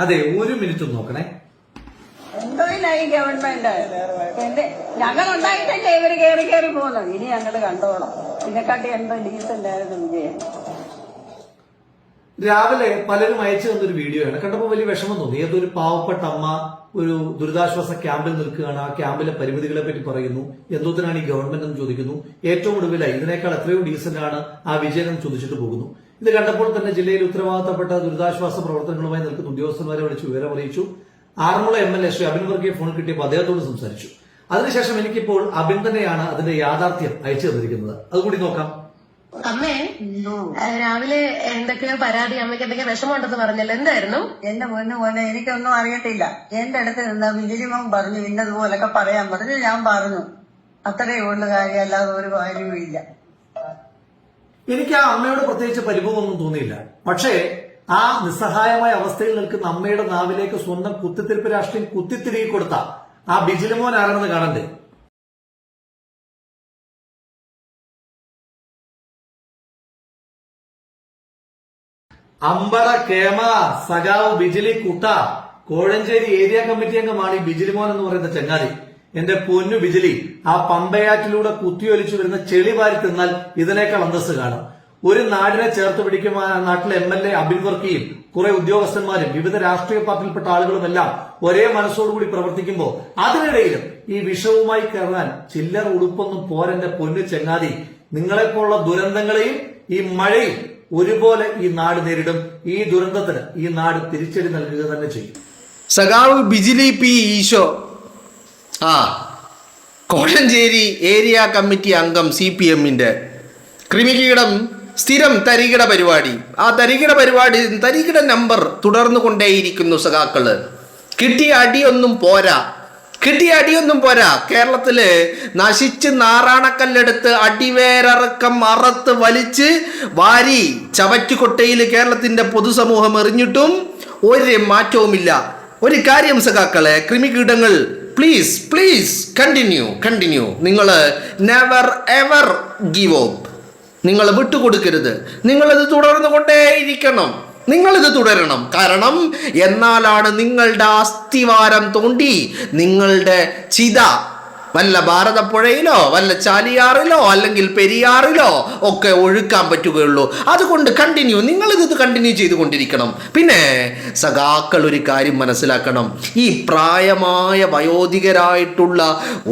അതെ, ഒരു മിനിറ്റ് നോക്കണേ. എന്തോയില്ലായി ഗവൺമെന്റ് ഞങ്ങൾ ഉണ്ടായിട്ടല്ലേ ഇവര് കയറി പോകുന്നത്. ഇനി ഞങ്ങള് കണ്ടോളാം. ഇതിനെക്കാട്ടി എന്തോ ഡീസന്റ് ആയിരുന്നു വിജയൻ. രാവിലെ പലരും അയച്ചു തന്നൊരു വീഡിയോ ആണ്. കണ്ടപ്പോൾ വലിയ വിഷമം തോന്നി. ഏതൊരു പാവപ്പെട്ട അമ്മ ഒരു ദുരിതാശ്വാസ ക്യാമ്പിൽ നിൽക്കുകയാണ്. ആ ക്യാമ്പിലെ പരിമിതികളെ പറ്റി പറയുന്നു. എന്തോത്തിനാണ് ഈ ഗവൺമെന്റ് എന്ന് ചോദിക്കുന്നു. ഏറ്റവും ഒടുവിലായി ഇതിനേക്കാൾ എത്രയോ ഡീസന്റ് ആണ് ആ വിജയൻ എന്ന് ചോദിച്ചിട്ട് പോകുന്നു. ഇത് കണ്ടപ്പോൾ തന്നെ ജില്ലയിൽ ഉത്തരവാദിത്തപ്പെട്ട ദുരിതാശ്വാസ പ്രവർത്തനങ്ങളുമായി നിൽക്കുന്ന ഉദ്യോഗസ്ഥന്മാരെ വിളിച്ച് വിവരം അറിയിച്ചു. ആറന്മുള MLA ശ്രീ അബിൻ വർഗീയെ ഫോൺ കിട്ടിയപ്പോൾ അദ്ദേഹത്തോട് സംസാരിച്ചു. അതിനുശേഷം എനിക്കിപ്പോൾ അബിൻ തന്നെയാണ് അതിന്റെ യാഥാർത്ഥ്യം അയച്ചു തന്നിരിക്കുന്നത്. അതുകൂടി നോക്കാം. അമ്മേ, രാവിലെ എന്തൊക്കെയോ പരാതി, അമ്മയ്ക്ക് എന്തൊക്കെയോ വിഷമമുണ്ടെന്ന് പറഞ്ഞല്ലോ, എന്തായിരുന്നു? എന്റെ പോലെ എനിക്കൊന്നും അറിയത്തില്ല. എന്റെ അടുത്ത് നിന്ന് വിജിലിമം പറഞ്ഞു ഇന്നതുപോലൊക്കെ പറയാൻ പറഞ്ഞു. ഞാൻ പറഞ്ഞു. അത്രയേ ഉള്ള കാര്യം, അല്ലാതെ ഒരു കാര്യവും ഇല്ല. എനിക്ക് ആ അമ്മയോട് പ്രത്യേകിച്ച് പരിഭവമൊന്നും തോന്നിയില്ല. പക്ഷേ ആ നിസ്സഹായമായ അവസ്ഥയിൽ നിൽക്കുന്ന അമ്മയുടെ നാവിലേക്ക് സ്വന്തം കുത്തിത്തിരിപ്പ് രാഷ്ട്രീയം കുത്തിത്തിരികെ കൊടുത്ത ആ ബിജിലിമോൻ ആരാണെന്ന് കാണണ്ടേ? അമ്പട കേമ സഖാവ് ബിജിലി കുട്ട കോഴഞ്ചേരി ഏരിയ കമ്മിറ്റി അംഗമാണ് ഈ ബിജിലിമോൻ എന്ന് പറയുന്ന ചങ്ങാതി. എന്റെ പൊന്നു ബിജിലി, ആ പമ്പയാറ്റിലൂടെ കുത്തിയൊലിച്ചു വരുന്ന ചെളി വാരി തിന്നാൽ ഇതിനേക്കാൾ അന്തസ്സ് കാണും. ഒരു നാടിനെ ചേർത്ത് പിടിക്കുന്ന നാട്ടിലെ MLA അബിൻ വർക്കിയും കുറെ ഉദ്യോഗസ്ഥന്മാരും വിവിധ രാഷ്ട്രീയ പാർട്ടിയിൽപ്പെട്ട ആളുകളുമെല്ലാം ഒരേ മനസ്സോടുകൂടി പ്രവർത്തിക്കുമ്പോൾ അതിനിടയിലും ഈ വിഷവുമായി കയറാൻ ചില്ലറ ഉടുപ്പൊന്നും പോരെന്റെ പൊന്നു ചങ്ങാതി. നിങ്ങളെപ്പോലുള്ള ദുരന്തങ്ങളെയും ഈ മഴയും ഒരുപോലെ ഈ നാട് നേരിടും. ഈ ദുരന്തത്തിന് ഈ നാട് തിരിച്ചടി നൽകുക തന്നെ ചെയ്യും. സഖാവ് Bijili P Eesho, Kozhencherry area committee അംഗം CPMന്റെ ക്രിമികീടം സ്ഥിരം തരികിട പരിപാടി. ആ തരികിട നമ്പർ തുടർന്നു കൊണ്ടേയിരിക്കുന്നു സഖാക്കള്. കിട്ടിയ അടിയൊന്നും പോരാ. കേരളത്തില് നശിച്ച് നാറാണക്കല്ലെടുത്ത് അടിവേരറക്കം അറത്ത് വലിച്ച് വാരി ചവറ്റുകൊട്ടയിൽ കേരളത്തിന്റെ പൊതുസമൂഹം എറിഞ്ഞിട്ടും ഒരു മാറ്റവുമില്ല. ഒരു കാര്യം സഖാക്കളെ, ക്രിമികീടങ്ങൾ പ്ലീസ് കണ്ടിന്യൂ. നിങ്ങൾ നെവർ എവർ ഗീവ് അപ്പ്. നിങ്ങൾ വിട്ടുകൊടുക്കരുത്. നിങ്ങളിത് തുടർന്നു കൊണ്ടേയിരിക്കണം. നിങ്ങളിത് തുടരണം. കാരണം എന്നാലാണ് നിങ്ങളുടെ അസ്ഥിവാരം തോണ്ടി നിങ്ങളുടെ ചിത വല്ല ഭാരതപ്പുഴയിലോ വല്ല ചാലിയാറിലോ അല്ലെങ്കിൽ പെരിയാറിലോ ഒക്കെ ഒഴുക്കാൻ പറ്റുകയുള്ളൂ. അതുകൊണ്ട് നിങ്ങളിത് കണ്ടിന്യൂ ചെയ്തുകൊണ്ടിരിക്കണം. പിന്നെ സഖാക്കൾ ഒരു കാര്യം മനസ്സിലാക്കണം. ഈ പ്രായമായ വയോധികരായിട്ടുള്ള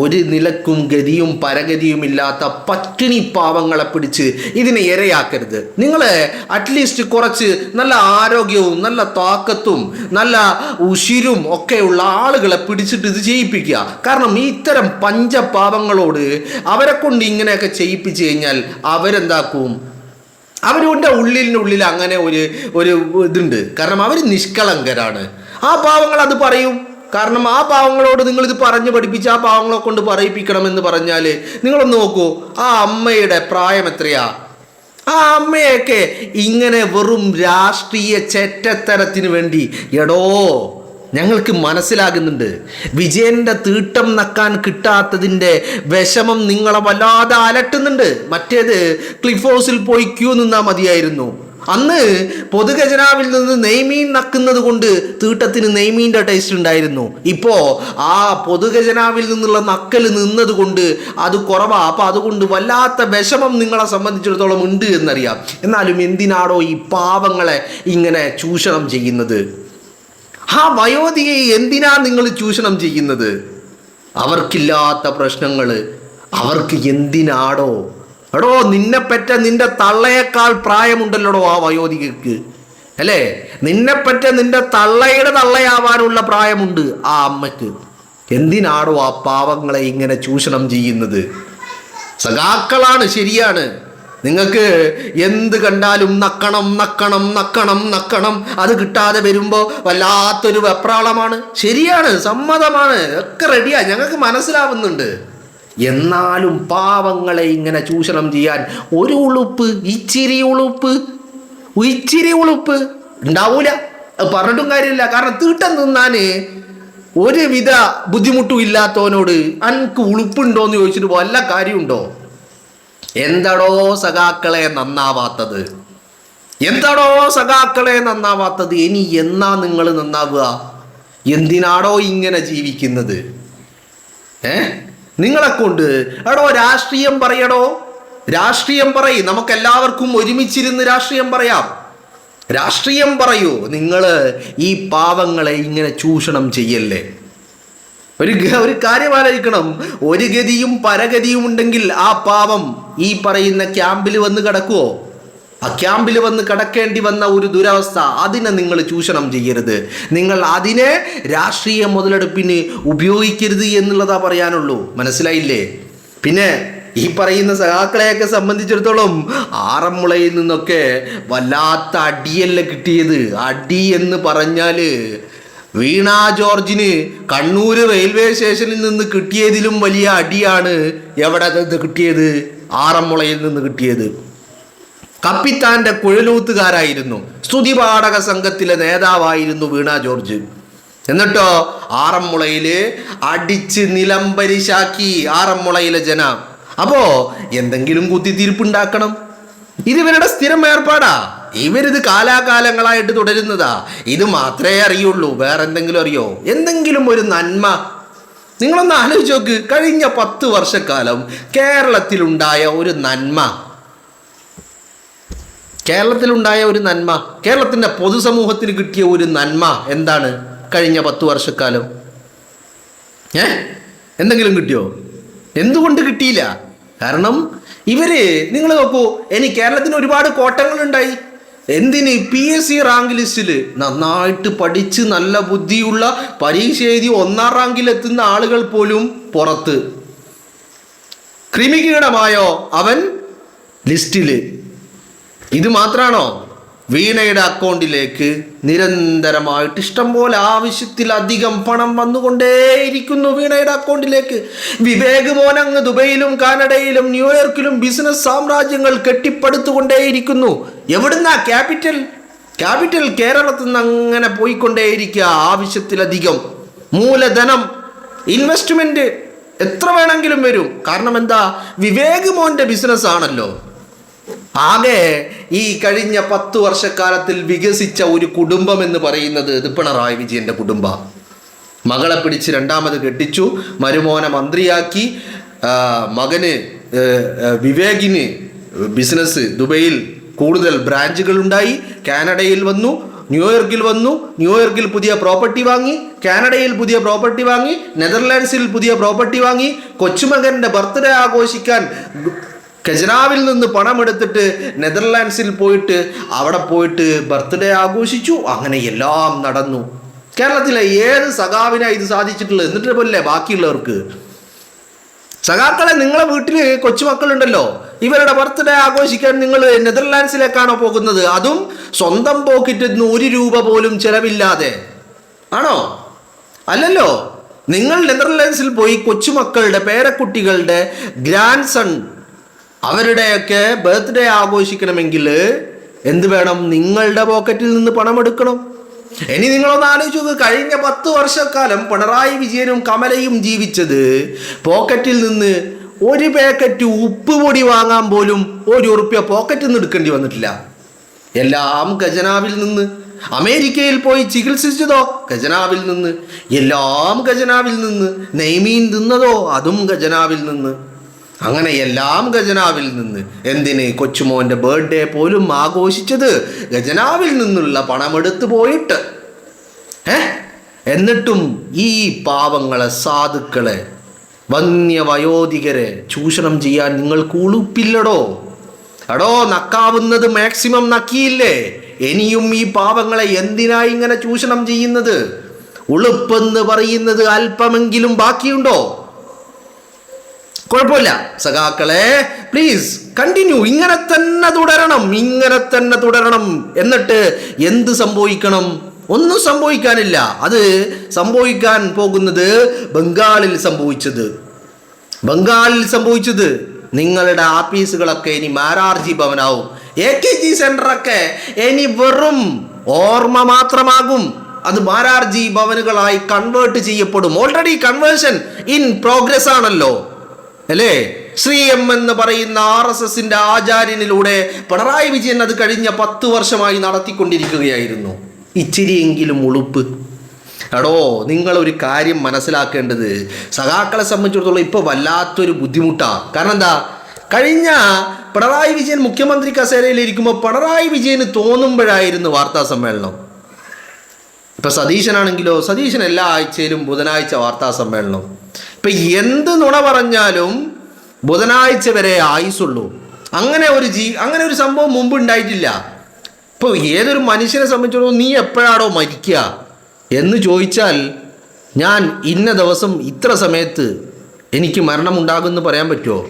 ഒരു നിലക്കും ഗതിയും പരഗതിയും ഇല്ലാത്ത പട്ടിണി പാവങ്ങളെ പിടിച്ച് ഇതിനെ ഇരയാക്കരുത്. നിങ്ങൾ അറ്റ്ലീസ്റ്റ് കുറച്ച് നല്ല ആരോഗ്യവും നല്ല താക്കത്തും നല്ല ഉശിരും ഒക്കെയുള്ള ആളുകളെ പിടിച്ചിട്ട് ഇത് ചെയ്യിപ്പിക്കുക. കാരണം ഇത്തരം പഞ്ചപാപങ്ങളോട് അവരെ കൊണ്ട് ഇങ്ങനെയൊക്കെ ചെയ്യിപ്പിച്ചു കഴിഞ്ഞാൽ അവരെന്താക്കും? അവരുടെ ഉള്ളിൽ അങ്ങനെ ഒരു ഇതുണ്ട്. കാരണം അവർ നിഷ്കളങ്കരാണ്. ആ പാവങ്ങൾ അത് പറയും. കാരണം ആ പാവങ്ങളോട് നിങ്ങളിത് പറഞ്ഞു പഠിപ്പിച്ച് ആ പാവങ്ങളെ കൊണ്ട് പറയിപ്പിക്കണമെന്ന് പറഞ്ഞാൽ നിങ്ങളൊന്ന് നോക്കൂ, ആ അമ്മയുടെ പ്രായം എത്രയാ? ആ അമ്മയൊക്കെ ഇങ്ങനെ വെറും രാഷ്ട്രീയ ചെറ്റത്തരത്തിന് വേണ്ടി ഞങ്ങൾക്ക് മനസ്സിലാകുന്നുണ്ട്. വിജയന്റെ തീട്ടം നക്കാൻ കിട്ടാത്തതിൻ്റെ വിഷമം നിങ്ങളെ വല്ലാതെ അലട്ടുന്നുണ്ട്. മറ്റേത് ക്ലിഫ് ഹൗസിൽ പോയി ക്യൂ നിന്നാൽ മതിയായിരുന്നു. അന്ന് പൊതുഖജനാവിൽ നിന്ന് നെയ്മീൻ നക്കുന്നത് കൊണ്ട് തീട്ടത്തിന് നെയ്മീൻ്റെ ടേസ്റ്റ് ഉണ്ടായിരുന്നു. ഇപ്പോൾ ആ പൊതുഖജനാവിൽ നിന്നുള്ള നക്കൽ നിന്നത് കൊണ്ട് അത് കുറവാണ്. അപ്പം അതുകൊണ്ട് വല്ലാത്ത വിഷമം നിങ്ങളെ സംബന്ധിച്ചിടത്തോളം ഉണ്ട് എന്നറിയാം. എന്നാലും എന്തിനാണോ ഈ പാവങ്ങളെ ഇങ്ങനെ ചൂഷണം ചെയ്യുന്നത്? ആ വയോധികയെ എന്തിനാ നിങ്ങൾ ചൂഷണം ചെയ്യുന്നത്? അവർക്കില്ലാത്ത പ്രശ്നങ്ങൾ അവർക്ക് എന്തിനാടോ? നിന്നെ പെറ്റ നിന്റെ തള്ളയേക്കാൾ പ്രായമുണ്ടല്ലോടോ ആ വയോധികക്ക്, അല്ലേ? നിന്നെ പെറ്റ നിന്റെ തള്ളയുടെ തള്ളയാവാനുള്ള പ്രായമുണ്ട് ആ അമ്മയ്ക്ക്. എന്തിനാടോ ആ പാവങ്ങളെ ഇങ്ങനെ ചൂഷണം ചെയ്യുന്നത്? സഖാക്കളാണ്, ശരിയാണ്. നിങ്ങൾക്ക് എന്ത് കണ്ടാലും നക്കണം. അത് കിട്ടാതെ വരുമ്പോൾ വല്ലാത്തൊരു വെപ്രാളമാണ്. ശരിയാണ്, സമ്മതമാണ്, ഒക്കെ റെഡിയാ, ഞങ്ങൾക്ക് മനസ്സിലാവുന്നുണ്ട്. എന്നാലും പാവങ്ങളെ ഇങ്ങനെ ചൂഷണം ചെയ്യാൻ ഒരു ഇച്ചിരി ഉളുപ്പ് ഉണ്ടാവൂല. പറഞ്ഞിട്ടും കാര്യമില്ല. കാരണം തീട്ടം തിന്നാൻ ഒരുവിധ ബുദ്ധിമുട്ടും ഇല്ലാത്തവനോട് അനക്ക് ഉളുപ്പുണ്ടോയെന്ന് ചോദിച്ചിട്ട് വല്ല കാര്യമുണ്ടോ? എന്താടോ സഖാക്കളെ നന്നാവാത്തത്? എന്താണോ സഖാക്കളെ നന്നാവാത്തത്? ഇനി എന്നാ നിങ്ങൾ നന്നാവുക? എന്തിനാണോ ഇങ്ങനെ ജീവിക്കുന്നത്? നിങ്ങളെ കൊണ്ട് എടോ രാഷ്ട്രീയം പറയടോ, രാഷ്ട്രീയം പറയും. നമുക്കെല്ലാവർക്കും ഒരുമിച്ചിരുന്ന് രാഷ്ട്രീയം പറയാം. രാഷ്ട്രീയം പറയൂ. നിങ്ങൾ ഈ പാവങ്ങളെ ഇങ്ങനെ ചൂഷണം ചെയ്യല്ലേ. ഒരു കാര്യം ആലോചിക്കണം. ഒരു ഗതിയും പരഗതിയും ഉണ്ടെങ്കിൽ ആ പാവം ഈ പറയുന്ന ക്യാമ്പിൽ വന്ന് കിടക്കുവോ? ആ ക്യാമ്പിൽ വന്ന് കിടക്കേണ്ടി വന്ന ഒരു ദുരവസ്ഥ, അതിനെ നിങ്ങൾ ചൂഷണം ചെയ്യരുത്. നിങ്ങൾ അതിനെ രാഷ്ട്രീയ മുതലെടുപ്പിന് ഉപയോഗിക്കരുത് എന്നുള്ളതാ പറയാനുള്ളൂ. മനസ്സിലായില്ലേ? പിന്നെ ഈ പറയുന്ന സഖാക്കളെയൊക്കെ സംബന്ധിച്ചിടത്തോളം ആറന്മുളയിൽ നിന്നൊക്കെ വല്ലാത്ത അടിയല്ല കിട്ടിയത്. അടി എന്ന് പറഞ്ഞാല് വീണ ജോർജിന് കണ്ണൂർ റെയിൽവേ സ്റ്റേഷനിൽ നിന്ന് കിട്ടിയതിലും വലിയ അടിയാണ് എവിടെ നിന്ന് കിട്ടിയത്? ആറന്മുളയിൽ നിന്ന് കിട്ടിയത്. കപ്പിത്താന്റെ കുഴലൂത്തുകാരായിരുന്നു, സ്തുതിപാഠക സംഘത്തിലെ നേതാവായിരുന്നു വീണ ജോർജ്. എന്നിട്ടോ ആറന്മുളയില് അടിച്ച് നിലംപരിശാക്കി ആറന്മുളയിലെ ജനം. അപ്പോ എന്തെങ്കിലും കുത്തിത്തീർപ്പുണ്ടാക്കണം. ഇതിവരുടെ സ്ഥിരം ഏർപ്പാടാ. ഇവരിത് കാലാകാലങ്ങളായിട്ട് തുടരുന്നതാ. ഇത് മാത്രമേ അറിയുള്ളൂ. വേറെ എന്തെങ്കിലും അറിയോ? എന്തെങ്കിലും ഒരു നന്മ നിങ്ങളൊന്ന് ആലോചിച്ച് നോക്ക്. കഴിഞ്ഞ 10 വർഷക്കാലം കേരളത്തിലുണ്ടായ ഒരു നന്മ, കേരളത്തിന്റെ പൊതുസമൂഹത്തിന് കിട്ടിയ ഒരു നന്മ എന്താണ്? കഴിഞ്ഞ 10 വർഷക്കാലം എന്തെങ്കിലും കിട്ടിയോ? എന്തുകൊണ്ട് കിട്ടിയില്ല? കാരണം നിങ്ങൾ നോക്കൂ, ഇനി കേരളത്തിന് ഒരുപാട് കോട്ടങ്ങളുണ്ടായി. എന്തിന്? PSC റാങ്ക് ലിസ്റ്റിൽ നന്നായിട്ട് പഠിച്ച് നല്ല ബുദ്ധിയുള്ള പരീക്ഷ എഴുതി 1ാം റാങ്കിലെത്തുന്ന ആളുകൾ പോലും പുറത്ത്. ക്രിമികീടമായോ അവൻ ലിസ്റ്റില്? ഇത് മാത്രാണോ? വീണയുടെ അക്കൗണ്ടിലേക്ക് നിരന്തരമായിട്ട് ഇഷ്ടംപോലെ ആവശ്യത്തിലധികം പണം വന്നുകൊണ്ടേയിരിക്കുന്നു വീണയുടെ അക്കൗണ്ടിലേക്ക്. വിവേക് മോൻ അങ്ങ് ദുബൈയിലും കാനഡയിലും ന്യൂയോർക്കിലും ബിസിനസ് സാമ്രാജ്യങ്ങൾ കെട്ടിപ്പടുത്തുകൊണ്ടേയിരിക്കുന്നു. എവിടുന്നാ? ക്യാപിറ്റൽ കേരളത്തിൽ നിന്ന് അങ്ങനെ പോയിക്കൊണ്ടേയിരിക്കുക. ആവശ്യത്തിലധികം മൂലധനം, ഇൻവെസ്റ്റ്മെന്റ് എത്ര വേണമെങ്കിലും വരും. കാരണം എന്താ? വിവേക് മോന്റെ ബിസിനസ് ആണല്ലോ. ആകെ ഈ കഴിഞ്ഞ 10 വർഷക്കാലത്തിൽ വികസിച്ച ഒരു കുടുംബം എന്ന് പറയുന്നത് ഇത് പിണറായി വിജയന്റെ കുടുംബം. മകളെ പിടിച്ച് 2ാമത് കെട്ടിച്ചു, മരുമോനെ മന്ത്രിയാക്കി, മകന് വിവേകിന് ബിസിനസ് ദുബൈയിൽ കൂടുതൽ ബ്രാഞ്ചുകൾ ഉണ്ടായി, കാനഡയിൽ വന്നു, ന്യൂയോർക്കിൽ പുതിയ പ്രോപ്പർട്ടി വാങ്ങി, കാനഡയിൽ പുതിയ പ്രോപ്പർട്ടി വാങ്ങി, നെതർലാൻഡ്സിൽ പുതിയ പ്രോപ്പർട്ടി വാങ്ങി. കൊച്ചുമകന്റെ ബർത്ത്ഡേ ആഘോഷിക്കാൻ ഖജനാവിൽ നിന്ന് പണമെടുത്തിട്ട് നെതർലാൻഡ്സിൽ പോയിട്ട് അവിടെ പോയിട്ട് ബർത്ത്ഡേ ആഘോഷിച്ചു. അങ്ങനെ എല്ലാം നടന്നു. കേരളത്തിലെ ഏത് സഖാവിനാ ഇത് സാധിച്ചിട്ടുള്ളത്? എന്നിട്ട് പോലെ ബാക്കിയുള്ളവർക്ക്. സഖാക്കളെ, നിങ്ങളെ വീട്ടിൽ കൊച്ചുമക്കളുണ്ടല്ലോ, ഇവരുടെ ബർത്ത്ഡേ ആഘോഷിക്കാൻ നിങ്ങൾ നെതർലാൻഡ്സിലേക്കാണോ പോകുന്നത്? അതും സ്വന്തം പോക്കറ്റിൽ നിന്ന് 1 രൂപ പോലും ചെലവില്ലാതെ ആണോ? അല്ലല്ലോ. നിങ്ങൾ നെതർലാൻഡ്സിൽ പോയി കൊച്ചുമക്കളുടെ പേരക്കുട്ടികളുടെ ഗ്രാൻഡ് സൺ അവരുടെയൊക്കെ ബർത്ത്ഡേ ആഘോഷിക്കണമെങ്കിൽ എന്ത് വേണം? നിങ്ങളുടെ പോക്കറ്റിൽ നിന്ന് പണം എടുക്കണം. ഇനി നിങ്ങളൊന്ന് ആലോചിച്ച് നോക്ക്. കഴിഞ്ഞ 10 വർഷക്കാലം പിണറായി വിജയനും കമലയും ജീവിച്ചത് പോക്കറ്റിൽ നിന്ന് ഒരു പാക്കറ്റ് ഉപ്പ് പൊടി വാങ്ങാൻ പോലും 1 ഉറുപ്പ്യ പോക്കറ്റിൽ നിന്ന് എടുക്കേണ്ടി വന്നിട്ടില്ല. എല്ലാം ഖജനാവിൽ നിന്ന്. അമേരിക്കയിൽ പോയി ചികിത്സിച്ചതോ ഖജനാവിൽ നിന്ന്. എല്ലാം ഖജനാവിൽ നിന്ന്. നെയ്മീൻ തിന്നതോ അതും ഖജനാവിൽ നിന്ന്. അങ്ങനെ എല്ലാം ഖജനാവിൽ നിന്ന്. എന്തിന്? കൊച്ചുമോന്റെ ബർത്ത്ഡേ പോലും ആഘോഷിച്ചത് ഖജനാവിൽ നിന്നുള്ള പണമെടുത്ത് പോയിട്ട്. എന്നിട്ടും ഈ പാവങ്ങളെ, സാധുക്കളെ, വന്യവയോധികരെ ചൂഷണം ചെയ്യാൻ നിങ്ങൾക്ക് ഉളുപ്പില്ലടോ. നക്കാവുന്നത് മാക്സിമം നക്കിയില്ലേ? ഇനിയും ഈ പാവങ്ങളെ എന്തിനാ ഇങ്ങനെ ചൂഷണം ചെയ്യുന്നത്? ഉളുപ്പെന്ന് പറയുന്നത് അല്പമെങ്കിലും ബാക്കിയുണ്ടോ? കുഴപ്പമില്ല സഖാക്കളെ, പ്ലീസ് കണ്ടിന്യൂ. ഇങ്ങനെ തന്നെ തുടരണം. എന്നിട്ട് എന്ത് സംഭവിക്കണം? ഒന്നും സംഭവിക്കാനില്ല. അത് സംഭവിക്കാൻ പോകുന്നത് ബംഗാളിൽ സംഭവിച്ചത് നിങ്ങളുടെ ആഫീസുകളൊക്കെ ഇനി മാരാർജി ഭവനാവും. AKG സെന്ററൊക്കെ ഇനി വെറും ഓർമ്മ മാത്രമാകും. അത് മാരാർജി ഭവനുകളായി കൺവേർട്ട് ചെയ്യപ്പെടും. ഓൾറെഡി കൺവേർഷൻ ഇൻ പ്രോഗ്രസ് ആണല്ലോ, അല്ലേ? ശ്രീ എന്ന് പറയുന്ന RSSന്റെ ആചാര്യനിലൂടെ പിണറായി വിജയൻ അത് കഴിഞ്ഞ 10 വർഷമായി നടത്തിക്കൊണ്ടിരിക്കുകയായിരുന്നു. ഇച്ചിരിയെങ്കിലും ഉളുപ്പ്. എടോ, നിങ്ങളൊരു കാര്യം മനസ്സിലാക്കേണ്ടത്, സഖാക്കളെ സംബന്ധിച്ചിടത്തോളം ഇപ്പോൾ വല്ലാത്തൊരു ബുദ്ധിമുട്ടാണ്. കാരണം എന്താ, കഴിഞ്ഞ പിണറായി വിജയൻ മുഖ്യമന്ത്രി കസേരയിൽ ഇരിക്കുമ്പോൾ പിണറായി വിജയന് തോന്നുമ്പോഴായിരുന്നു വാർത്താ സമ്മേളനം. ഇപ്പം സതീശനാണെങ്കിലോ, സതീശൻ എല്ലാ ആഴ്ചയിലും ബുധനാഴ്ച വാർത്താ സമ്മേളനം. ഇപ്പം എന്ത് നുണ പറഞ്ഞാലും ബുധനാഴ്ച വരെ ആയുസുള്ളൂ. അങ്ങനെ ഒരു സംഭവം മുമ്പ് ഉണ്ടായിട്ടില്ല. ഇപ്പോൾ ഏതൊരു മനുഷ്യനെ സംബന്ധിച്ചിടത്തോളം നീ എപ്പോഴാണോ മരിക്കുക എന്ന് ചോദിച്ചാൽ ഞാൻ ഇന്ന ദിവസം ഇത്ര സമയത്ത് എനിക്ക് മരണമുണ്ടാകുമെന്ന് പറയാൻ പറ്റുമോ?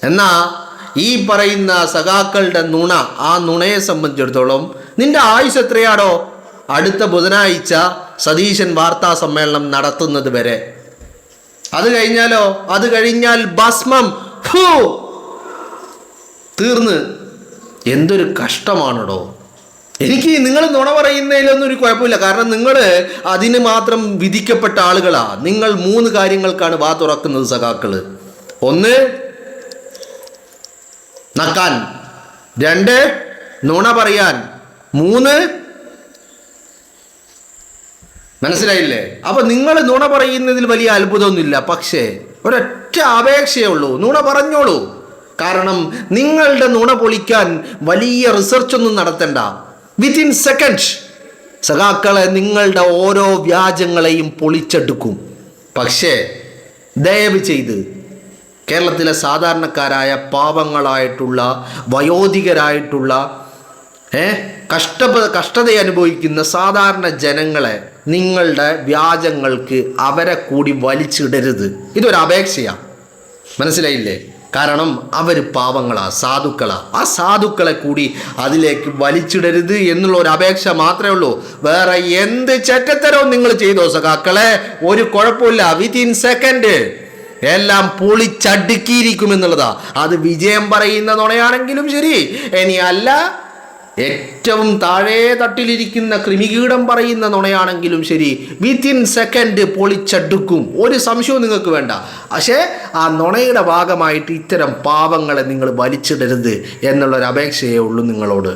എന്നാൽ ഈ പറയുന്ന സഖാക്കളുടെ നുണ, ആ നുണയെ സംബന്ധിച്ചിടത്തോളം നിന്റെ ആയുസ് എത്രയാണോ അടുത്ത ബുധനാഴ്ച സതീശൻ വാർത്താ സമ്മേളനം നടത്തുന്നത് വരെ. അത് കഴിഞ്ഞാൽ ഭസ്മം തീർന്ന്. എന്തൊരു കഷ്ടമാണോ. എനിക്ക് നിങ്ങൾ നുണ പറയുന്നതിലൊന്നും ഒരു കുഴപ്പമില്ല. കാരണം നിങ്ങൾ അതിന് മാത്രം വിധിക്കപ്പെട്ട ആളുകളാ. നിങ്ങൾ 3 കാര്യങ്ങൾക്കാണ് വാ തുറക്കുന്നത് സഖാക്കള്. 1 നക്കാൻ, 2 നുണ പറയാൻ, 3 മനസ്സിലായില്ലേ? അപ്പൊ നിങ്ങൾ നുണ പറയുന്നതിൽ വലിയ അത്ഭുതമൊന്നുമില്ല. പക്ഷേ ഒരൊറ്റ അപേക്ഷയേ ഉള്ളൂ, നുണ പറഞ്ഞോളൂ. കാരണം നിങ്ങളുടെ നുണ പൊളിക്കാൻ വലിയ റിസർച്ചൊന്നും നടത്തണ്ട. വിത്തിൻ സെക്കൻഡ് സഖാക്കളെ നിങ്ങളുടെ ഓരോ വ്യാജങ്ങളെയും പൊളിച്ചെടുക്കും. പക്ഷേ ദയവ് ചെയ്ത് കേരളത്തിലെ സാധാരണക്കാരായ പാവങ്ങളായിട്ടുള്ള വയോധികരായിട്ടുള്ള കഷ്ടത അനുഭവിക്കുന്ന സാധാരണ ജനങ്ങളെ നിങ്ങളുടെ വ്യാജങ്ങൾക്ക് അവരെ കൂടി വലിച്ചിടരുത്. ഇതൊരു അപേക്ഷയാണ്, മനസ്സിലായില്ലേ? കാരണം അവർ പാവങ്ങളാ, സാധുക്കളാ. ആ സാധുക്കളെ കൂടി അതിലേക്ക് വലിച്ചിടരുത് എന്നുള്ള ഒരു അപേക്ഷ മാത്രമേ ഉള്ളൂ. വേറെ എന്ത് ചെറ്റത്തരവും നിങ്ങൾ ചെയ്തോ സഖാക്കളെ, ഒരു കുഴപ്പമില്ല. വിത്തിൻ സെക്കൻഡ് എല്ലാം പൊളിച്ചടുക്കിയിരിക്കുമെന്നുള്ളതാ. അത് വിജയം പറയുന്ന നുണയാണെങ്കിലും ശരി, ഇനി അല്ല ഏറ്റവും താഴെ തട്ടിലിരിക്കുന്ന ക്രിമികീടം പറയുന്ന നുണയാണെങ്കിലും ശരി, വിത്തിൻ സെക്കൻഡ് പൊളിച്ചടുക്കും. ഒരു സംശയവും നിങ്ങൾക്ക് വേണ്ട. പക്ഷേ ആ നുണയുടെ ഭാഗമായിട്ട് ഇത്തരം പാവങ്ങളെ നിങ്ങൾ വലിച്ചിടരുത് എന്നുള്ളൊരു അപേക്ഷയേ ഉള്ളൂ നിങ്ങളോട്.